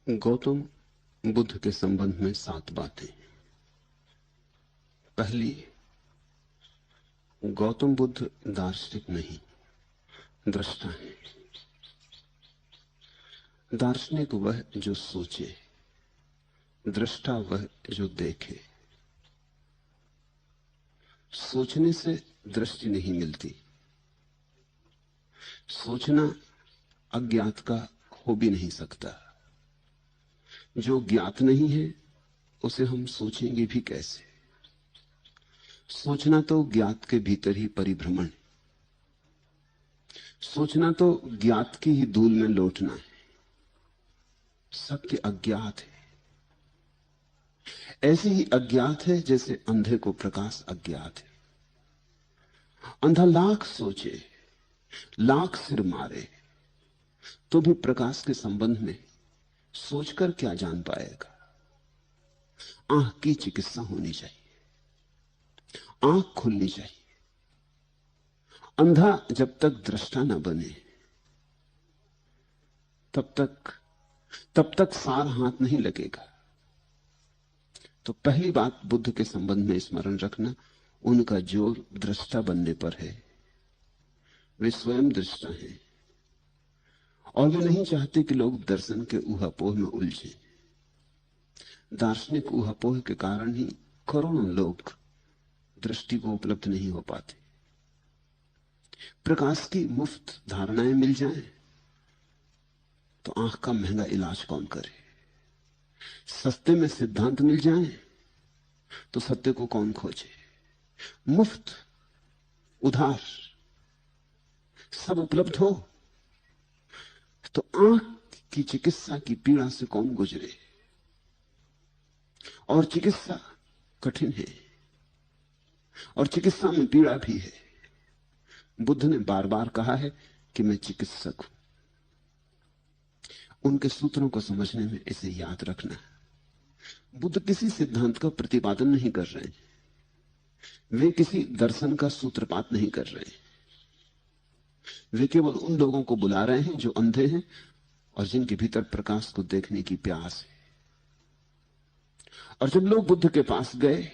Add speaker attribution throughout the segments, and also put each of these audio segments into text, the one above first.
Speaker 1: गौतम बुद्ध के संबंध में 7 बातें। पहली, गौतम बुद्ध दार्शनिक नहीं, दृष्टा है। दार्शनिक वह जो सोचे, दृष्टा वह जो देखे। सोचने से दृष्टि नहीं मिलती, सोचना अज्ञात का हो भी नहीं सकता। जो ज्ञात नहीं है उसे हम सोचेंगे भी कैसे? सोचना तो ज्ञात के भीतर ही परिभ्रमण है। सोचना तो ज्ञात की ही धूल में लौटना है। सत्य अज्ञात है, ऐसे ही अज्ञात है जैसे अंधे को प्रकाश अज्ञात है। अंधा लाख सोचे, लाख सिर मारे, तो भी प्रकाश के संबंध में सोचकर क्या जान पाएगा? आंख की चिकित्सा होनी चाहिए, आंख खुलनी चाहिए। अंधा जब तक दृष्टा न बने तब तक सार हाथ नहीं लगेगा। तो पहली बात बुद्ध के संबंध में स्मरण रखना, उनका जोर दृष्टा बनने पर है। वे स्वयं दृष्टा हैं और वे नहीं चाहते कि लोग दर्शन के ऊहापोह में उलझे। दार्शनिक ऊहापोह के कारण ही करोड़ों लोग दृष्टि को उपलब्ध नहीं हो पाते। प्रकाश की मुफ्त धारणाएं मिल जाएं तो आंख का महंगा इलाज कौन करे? सस्ते में सिद्धांत मिल जाएं तो सत्य को कौन खोजे? मुफ्त, उधार सब उपलब्ध हो तो आंख की चिकित्सा की पीड़ा से कौन गुजरे? और चिकित्सा कठिन है और चिकित्सा में पीड़ा भी है। बुद्ध ने बार बार कहा है कि मैं चिकित्सक हूं। उनके सूत्रों को समझने में इसे याद रखना है। बुद्ध किसी सिद्धांत का प्रतिपादन नहीं कर रहे हैं, वे किसी दर्शन का सूत्रपात नहीं कर रहे हैं। वे केवल उन लोगों को बुला रहे हैं जो अंधे हैं और जिनके भीतर प्रकाश को देखने की प्यास है। और जब लोग बुद्ध के पास गए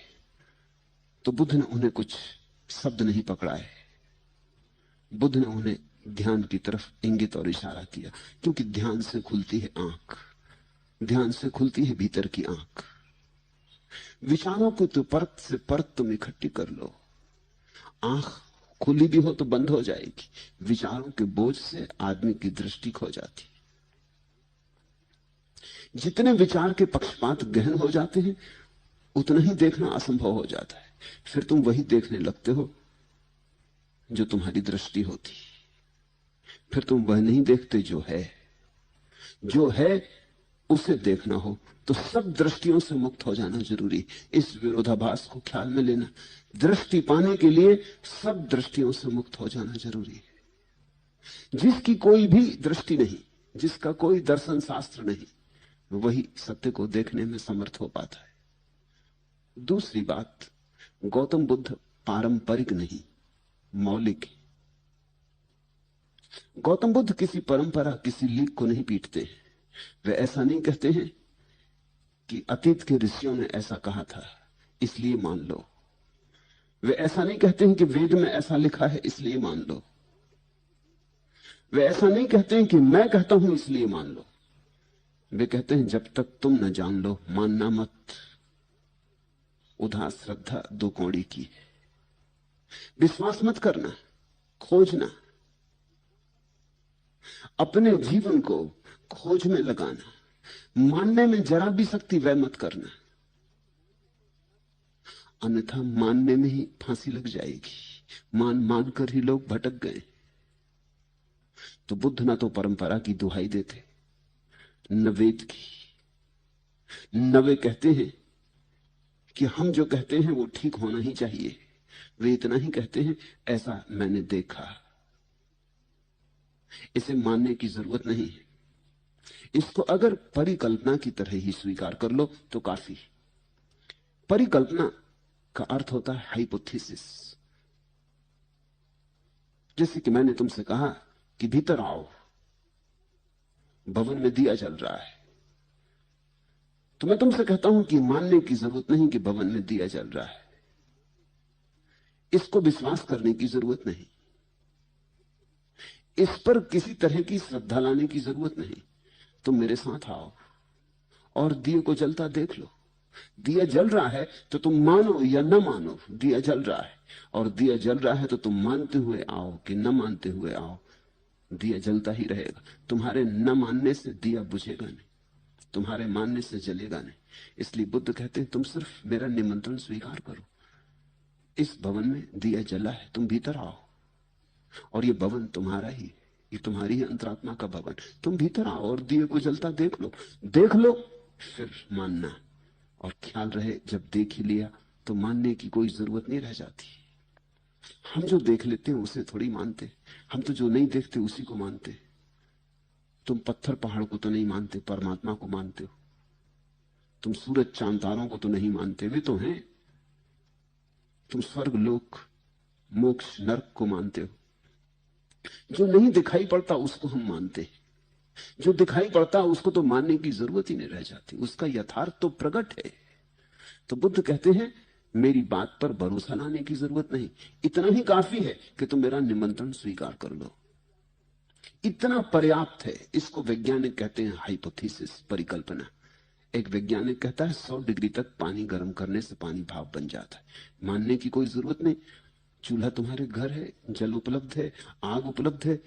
Speaker 1: तो बुद्ध ने उन्हें कुछ शब्द नहीं पकड़ाए। बुद्ध ने उन्हें ध्यान की तरफ इंगित और इशारा किया, क्योंकि ध्यान से खुलती है आंख, ध्यान से खुलती है भीतर की आंख। विचारों को तो परत से परत तुम इकट्ठी कर लो, आंख खुली भी हो तो बंद हो जाएगी। विचारों के बोझ से आदमी की दृष्टि खो जाती। जितने विचार के पक्षपात गहन हो जाते हैं उतना ही देखना असंभव हो जाता है। फिर तुम वही देखने लगते हो जो तुम्हारी दृष्टि होती, फिर तुम वह नहीं देखते जो है। जो है उसे देखना हो तो सब दृष्टियों से मुक्त हो जाना जरूरी। इस विरोधाभास को ख्याल में लेना, दृष्टि पाने के लिए सब दृष्टियों से मुक्त हो जाना जरूरी है। जिसकी कोई भी दृष्टि नहीं, जिसका कोई दर्शन शास्त्र नहीं, वही सत्य को देखने में समर्थ हो पाता है। दूसरी बात, गौतम बुद्ध पारंपरिक नहीं, मौलिक है। गौतम बुद्ध किसी परंपरा, किसी लीक को नहीं पीटते हैं। वे ऐसा नहीं कहते हैं कि अतीत के ऋषियों ने ऐसा कहा था इसलिए मान लो। वे ऐसा नहीं कहते हैं कि वेद में ऐसा लिखा है इसलिए मान लो। वे ऐसा नहीं कहते हैं कि मैं कहता हूं इसलिए मान लो। वे कहते हैं जब तक तुम न जान लो मानना मत। उदार श्रद्धा दो कौड़ी की है। विश्वास मत करना, खोजना, अपने जीवन को खोज में लगाना। मानने में जरा भी शक्ति वह मत करना, अन्यथा मानने में ही फांसी लग जाएगी। मान मान कर ही लोग भटक गए। तो बुद्ध ना तो परंपरा की दुहाई देते, न वेद की। न वे कहते हैं कि हम जो कहते हैं वो ठीक होना ही चाहिए। वे इतना ही कहते हैं ऐसा मैंने देखा, इसे मानने की जरूरत नहीं है। इसको अगर परिकल्पना की तरह ही स्वीकार कर लो तो काफी। परिकल्पना का अर्थ होता है हाइपोथेसिस। जैसे कि मैंने तुमसे कहा कि भीतर आओ, भवन में दिया जल रहा है, तो मैं तुमसे कहता हूं कि मानने की जरूरत नहीं कि भवन में दिया जल रहा है, इसको विश्वास करने की जरूरत नहीं, इस पर किसी तरह की श्रद्धा लाने की जरूरत नहीं। तुम मेरे साथ आओ और दिए को जलता देख लो। दिया जल रहा है तो तुम मानो या न मानो, दिया जल रहा है, और दिया जल रहा है तो तुम मानते हुए आओ कि न मानते हुए आओ, दिया जलता ही रहेगा। तुम्हारे न मानने से दिया बुझेगा नहीं, तुम्हारे मानने से जलेगा नहीं। इसलिए बुद्ध कहते हैं तुम सिर्फ मेरा निमंत्रण स्वीकार करो। इस भवन में दिया जला है, तुम भीतर आओ, और ये भवन तुम्हारा ही, ये तुम्हारी अंतरात्मा का भवन। तुम भीतर आओ और दिए को जलता देख लो, देख लो फिर मानना। और ख्याल रहे जब देख ही लिया तो मानने की कोई जरूरत नहीं रह जाती। हम जो देख लेते हैं उसे थोड़ी मानते, हम तो जो नहीं देखते उसी को मानते। तुम पत्थर पहाड़ को तो नहीं मानते, परमात्मा को मानते हो। तुम सूरज चांद तारों को तो नहीं मानते, वे तो हैं। तुम स्वर्ग लोक मोक्ष नरक को मानते हो। जो नहीं दिखाई पड़ता उसको हम मानते हैं, जो दिखाई पड़ता उसको तो मानने की जरूरत ही नहीं रह जाती, उसका यथार्थ तो प्रकट है। तो बुद्ध कहते हैं मेरी बात पर भरोसा लाने की जरूरत नहीं, इतना ही काफी है कि तुम मेरा निमंत्रण स्वीकार कर लो, इतना पर्याप्त है। इसको वैज्ञानिक कहते हैं हाइपोथेसिस, परिकल्पना। एक वैज्ञानिक कहता है 100 डिग्री तक पानी गर्म करने से पानी भाप बन जाता है, मानने की कोई जरूरत नहीं। चूल्हा तुम्हारे घर है, जल उपलब्ध है, आग उपलब्ध है,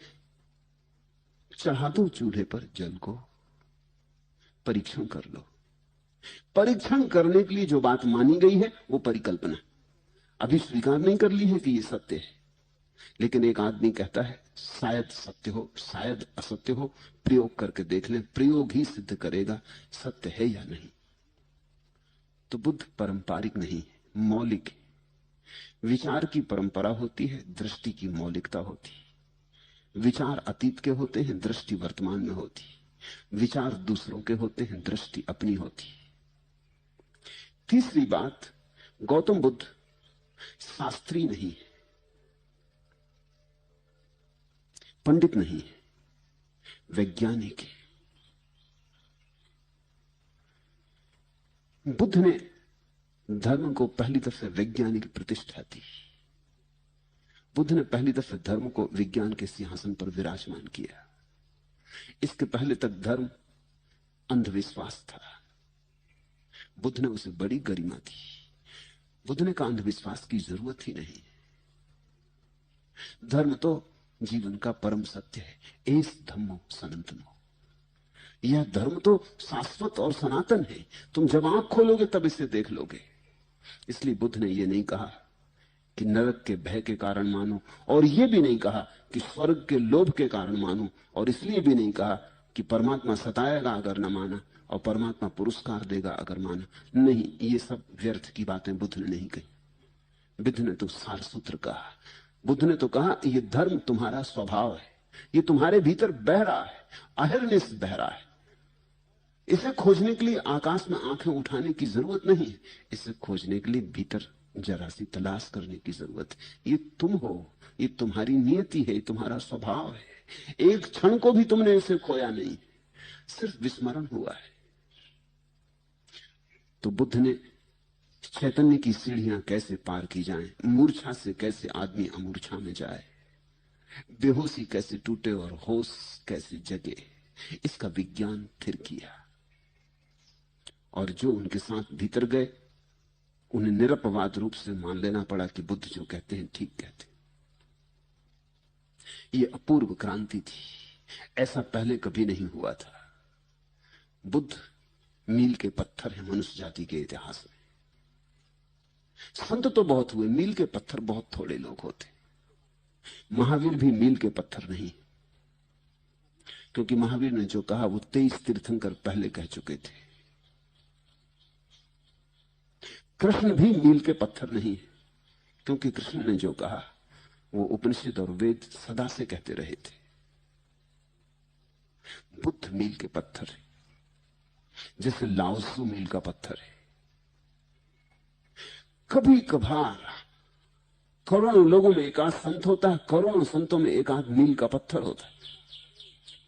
Speaker 1: चढ़ा दो चूल्हे पर जल को, परीक्षण कर लो। परीक्षण करने के लिए जो बात मानी गई है वो परिकल्पना, अभी स्वीकार नहीं कर ली है कि ये सत्य है। लेकिन एक आदमी कहता है शायद सत्य हो, शायद असत्य हो, प्रयोग करके देख लें, प्रयोग ही सिद्ध करेगा सत्य है या नहीं। तो बुद्ध पारंपरिक नहीं, मौलिक है। विचार की परंपरा होती है, दृष्टि की मौलिकता होती है। विचार अतीत के होते हैं, दृष्टि वर्तमान में होती है। विचार दूसरों के होते हैं, दृष्टि अपनी होती है। तीसरी बात, गौतम बुद्ध शास्त्री नहीं है, पंडित नहीं है, वैज्ञानिक है। बुद्ध ने धर्म को पहली दफे वैज्ञानिक प्रतिष्ठा दी। बुद्ध ने पहली दफे धर्म को विज्ञान के सिंहासन पर विराजमान किया। इसके पहले तक धर्म अंधविश्वास था, बुद्ध ने उसे बड़ी गरिमा दी। बुद्ध ने कहा अंधविश्वास की जरूरत ही नहीं, धर्म तो जीवन का परम सत्य है। एस धम्मो सनातनो, यह धर्म तो शाश्वत और सनातन है। तुम जब आंख खोलोगे तब इसे देख लोगे। इसलिए बुद्ध ने यह नहीं कहा कि नरक के भय के कारण मानो, और यह भी नहीं कहा कि स्वर्ग के लोभ के कारण मानो, और इसलिए भी नहीं कहा कि परमात्मा सताएगा अगर न माना और परमात्मा पुरस्कार देगा अगर माना। नहीं, ये सब व्यर्थ की बातें बुद्ध ने नहीं कही। बुद्ध ने तो सार सूत्र कहा। बुद्ध ने तो कहा यह धर्म तुम्हारा स्वभाव है, ये तुम्हारे भीतर बह रहा है, अहिर्निश बह रहा है। इसे खोजने के लिए आकाश में आंखें उठाने की जरूरत नहीं है, इसे खोजने के लिए भीतर जरा सी तलाश करने की जरूरत है। ये तुम हो, ये तुम्हारी नियति है, तुम्हारा स्वभाव है। एक क्षण को भी तुमने इसे खोया नहीं, सिर्फ विस्मरण हुआ है। तो बुद्ध ने चैतन्य की सीढ़ियां कैसे पार की जाएं, मूर्छा से कैसे आदमी अमूर्छा में जाए, बेहोशी कैसे टूटे और होश कैसे जगे, इसका विज्ञान फिर किया। और जो उनके साथ भीतर गए उन्हें निरपवाद रूप से मान लेना पड़ा कि बुद्ध जो कहते हैं ठीक कहते हैं। यह अपूर्व क्रांति थी, ऐसा पहले कभी नहीं हुआ था। बुद्ध मील के पत्थर है मनुष्य जाति के इतिहास में। संत तो बहुत हुए, मील के पत्थर बहुत थोड़े लोग होते। महावीर भी मील के पत्थर नहीं, क्योंकि महावीर ने जो कहा वो 23 तीर्थंकर पहले कह चुके थे। कृष्ण भी मील के पत्थर नहीं, क्योंकि कृष्ण ने जो कहा वो उपनिषद और वेद सदा से कहते रहे थे। बुद्ध मील के पत्थर है, जैसे लाओत्सु मील का पत्थर है। कभी कभार करोड़ों लोगों में एक आध संत होता है, करोड़ों संतों में एक आध मील का पत्थर होता है।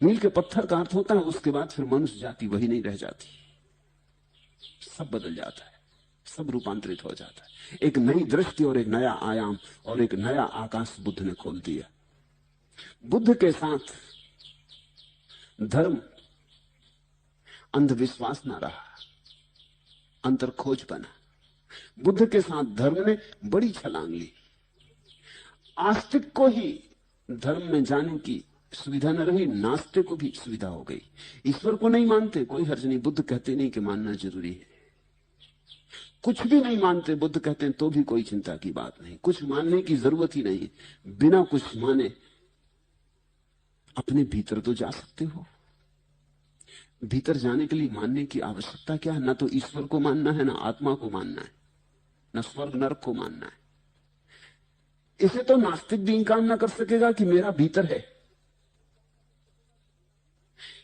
Speaker 1: मील के पत्थर का अर्थ होता है उसके बाद फिर मनुष्य जाति वही नहीं रह जाती। सब बदल जाता है, सब रूपांतरित हो जाता है। एक नई दृष्टि और एक नया आयाम और एक नया आकाश बुद्ध ने खोल दिया। बुद्ध के साथ धर्म अंधविश्वास ना रहा, अंतर खोज बना। बुद्ध के साथ धर्म ने बड़ी छलांग ली। आस्तिक को ही धर्म में जाने की सुविधा न रही, नास्तिक को भी सुविधा हो गई। ईश्वर को नहीं मानते, कोई हर्ज नहीं, बुद्ध कहते नहीं कि मानना जरूरी है। कुछ भी नहीं मानते, बुद्ध कहते हैं तो भी कोई चिंता की बात नहीं, कुछ मानने की जरूरत ही नहीं। बिना कुछ माने अपने भीतर तो जा सकते हो। भीतर जाने के लिए मानने की आवश्यकता क्या है? ना तो ईश्वर को मानना है, ना आत्मा को मानना है, ना स्वर्ग नरक को मानना है। इसे तो नास्तिक भी इंकार ना कर सकेगा कि मेरा भीतर है।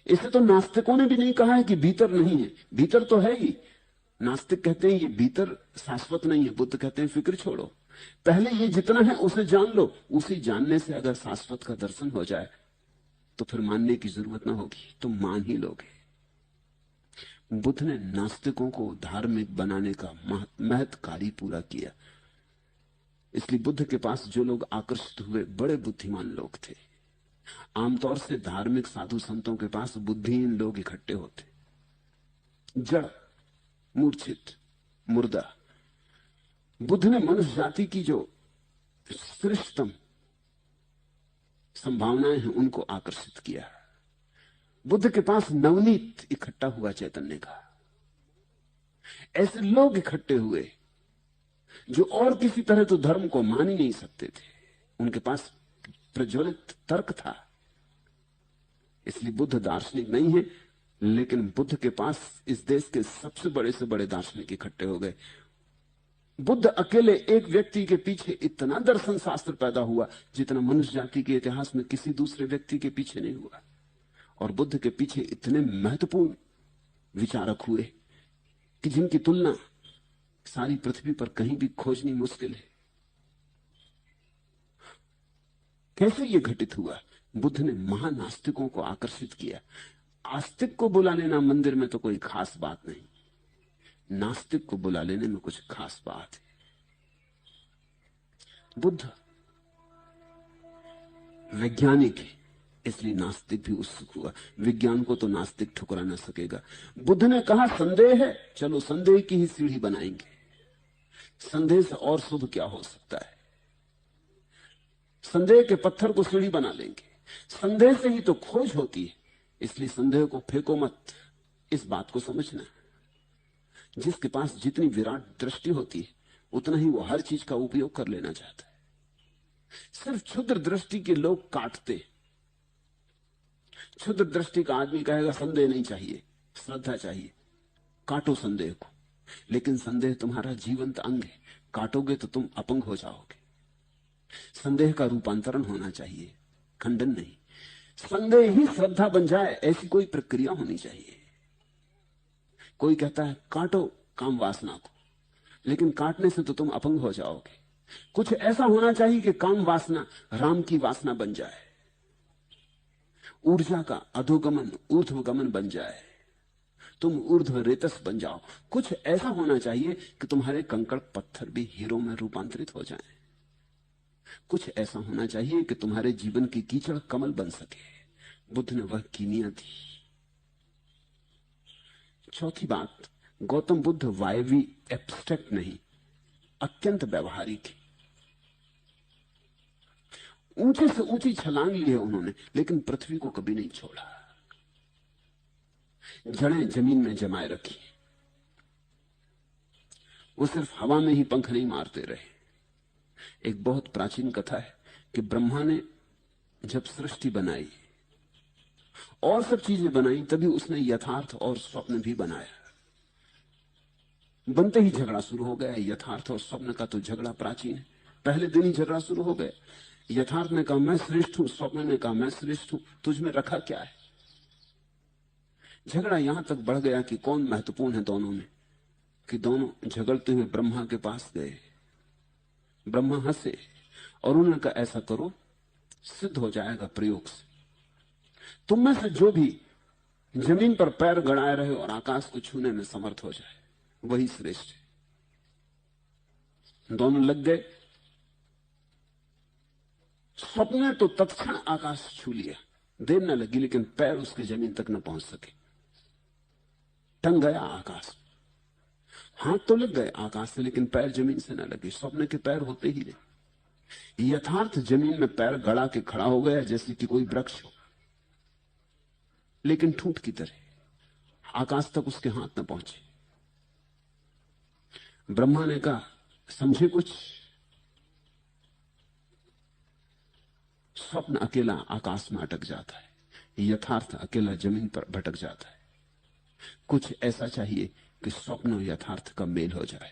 Speaker 1: इसे तो नास्तिकों ने भी नहीं कहा है कि भीतर नहीं है, भीतर तो है ही। नास्तिक कहते हैं ये भीतर शाश्वत नहीं है, बुद्ध कहते हैं फिक्र छोड़ो, पहले ये जितना है उसे जान लो। उसी जानने से अगर शाश्वत का दर्शन हो जाए तो फिर मानने की जरूरत ना होगी, तुम मान ही लोगे। बुद्ध ने नास्तिकों को धार्मिक बनाने का महत् कार्य पूरा किया। इसलिए बुद्ध के पास जो लोग आकर्षित हुए बड़े बुद्धिमान लोग थे। आमतौर से धार्मिक साधु संतों के पास बुद्धिहीन लोग इकट्ठे होते, जड़, मूर्छित, मुर्दा। बुद्ध ने मनुष्य जाति की जो श्रेष्ठतम संभावनाएं हैं उनको आकर्षित किया। बुद्ध के पास नवनीत इकट्ठा हुआ चैतन्य का। ऐसे लोग इकट्ठे हुए जो और किसी तरह तो धर्म को मान ही नहीं सकते थे। उनके पास प्रज्वलित तर्क था। इसलिए बुद्ध दार्शनिक नहीं है, लेकिन बुद्ध के पास इस देश के सबसे बड़े से बड़े दार्शनिक इकट्ठे हो गए। बुद्ध अकेले एक व्यक्ति के पीछे इतना दर्शन शास्त्र पैदा हुआ जितना मनुष्य जाति के इतिहास में किसी दूसरे व्यक्ति के पीछे नहीं हुआ। और बुद्ध के पीछे इतने महत्वपूर्ण विचारक हुए कि जिनकी तुलना सारी पृथ्वी पर कहीं भी खोजनी मुश्किल है। कैसे यह घटित हुआ? बुद्ध ने महानास्तिकों को आकर्षित किया। आस्तिक को बुला लेना मंदिर में तो कोई खास बात नहीं, नास्तिक को बुला लेने में कुछ खास बात है। बुद्ध वैज्ञानिक है, इसलिए नास्तिक भी उत्सुक हुआ। विज्ञान को तो नास्तिक ठुकरा ना सकेगा। बुद्ध ने कहा संदेह है, चलो संदेह की ही सीढ़ी बनाएंगे। संदेह से और शुभ क्या हो सकता है? संदेह के पत्थर को सीढ़ी बना लेंगे। संदेह से ही तो खोज होती है, इसलिए संदेह को फेंको मत। इस बात को समझना, जिसके पास जितनी विराट दृष्टि होती है उतना ही वो हर चीज का उपयोग कर लेना चाहता है। सिर्फ क्षुद्र दृष्टि के लोग काटते। क्षुद्र दृष्टि का आदमी कहेगा संदेह नहीं चाहिए, श्रद्धा चाहिए, काटो संदेह को। लेकिन संदेह तुम्हारा जीवंत अंग है, काटोगे तो तुम अपंग हो जाओगे। संदेह का रूपांतरण होना चाहिए, खंडन नहीं। संदेह ही श्रद्धा बन जाए ऐसी कोई प्रक्रिया होनी चाहिए। कोई कहता है काटो काम वासना को, लेकिन काटने से तो तुम अपंग हो जाओगे। कुछ ऐसा होना चाहिए कि काम वासना राम की वासना बन जाए, ऊर्जा का अधोगमन ऊर्ध्वगमन बन जाए, तुम ऊर्ध्व रेतस बन जाओ। कुछ ऐसा होना चाहिए कि तुम्हारे कंकड़ पत्थर भी हीरो में रूपांतरित हो जाएं। कुछ ऐसा होना चाहिए कि तुम्हारे जीवन की कीचड़ कमल बन सके। बुद्ध ने वह कीमिया दी। चौथी बात, गौतम बुद्ध वायवी एब्स्ट्रैक्ट नहीं, अत्यंत व्यवहारिक है। ऊंचे से ऊंची छलांग ली है उन्होंने, लेकिन पृथ्वी को कभी नहीं छोड़ा। जड़ें जमीन में जमाए रखी। वो सिर्फ हवा में ही पंख नहीं मारते रहे। एक बहुत प्राचीन कथा है कि ब्रह्मा ने जब सृष्टि बनाई और सब चीजें बनाई, तभी उसने यथार्थ और स्वप्न भी बनाया। बनते ही झगड़ा शुरू हो गया। यथार्थ और स्वप्न का तो झगड़ा प्राचीन है, पहले दिन ही झगड़ा शुरू हो गया। यथार्थ ने कहा मैं श्रेष्ठ हूं, स्वप्न ने कहा मैं श्रेष्ठ हूं, तुझ में रखा क्या है? झगड़ा यहां तक बढ़ गया कि कौन महत्वपूर्ण है दोनों में, कि दोनों झगड़ते हुए ब्रह्मा के पास गए। ब्रह्मा हंसे और उन्होंने कहा ऐसा करो, सिद्ध हो जाएगा प्रयोग से, तुम में से जो भी जमीन पर पैर गड़ाए रहे और आकाश को छूने में समर्थ हो जाए, वही श्रेष्ठ है। दोनों लग गए, स्वप्न ने तो तत्क्षण आकाश छू लिया, देर न लगी, लेकिन पैर उसके जमीन तक न पहुंच सके, टंग गया आकाश। हाथ तो लग गए आकाश से, लेकिन पैर जमीन से न लगे। स्वप्न के पैर होते ही नहीं। यथार्थ जमीन में पैर गड़ा के खड़ा हो गया, जैसे कि कोई वृक्ष हो, लेकिन ठूंठ की तरह आकाश तक उसके हाथ न पहुंचे। ब्रह्मा ने कहा, समझे कुछ? स्वप्न अकेला आकाश में अटक जाता है, यथार्थ अकेला जमीन पर भटक जाता है। कुछ ऐसा चाहिए कि स्वप्न और यथार्थ का मेल हो जाए।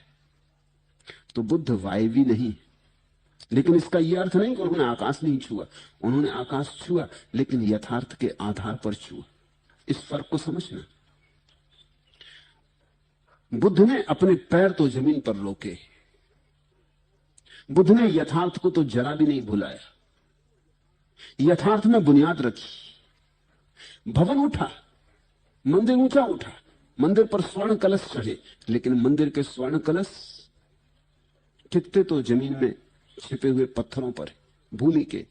Speaker 1: तो बुद्ध वायवी नहीं, लेकिन इसका यह अर्थ नहीं कि उन्होंने आकाश नहीं छुआ। उन्होंने आकाश छुआ, लेकिन यथार्थ के आधार पर छुआ। इस फर्क को समझना। बुद्ध ने अपने पैर तो जमीन पर रोके, बुद्ध ने यथार्थ को तो जरा भी नहीं भुलाया। यथार्थ में बुनियाद रखी, भवन उठा, मंदिर ऊंचा उठा, मंदिर पर स्वर्ण कलश चढ़े, लेकिन मंदिर के स्वर्ण कलश टिकते तो जमीन में छिपे हुए पत्थरों पर, भूमि के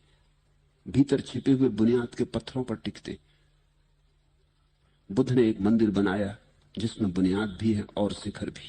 Speaker 1: भीतर छिपे हुए बुनियाद के पत्थरों पर टिकते। बुद्ध ने एक मंदिर बनाया जिसमें बुनियाद भी है और शिखर भी।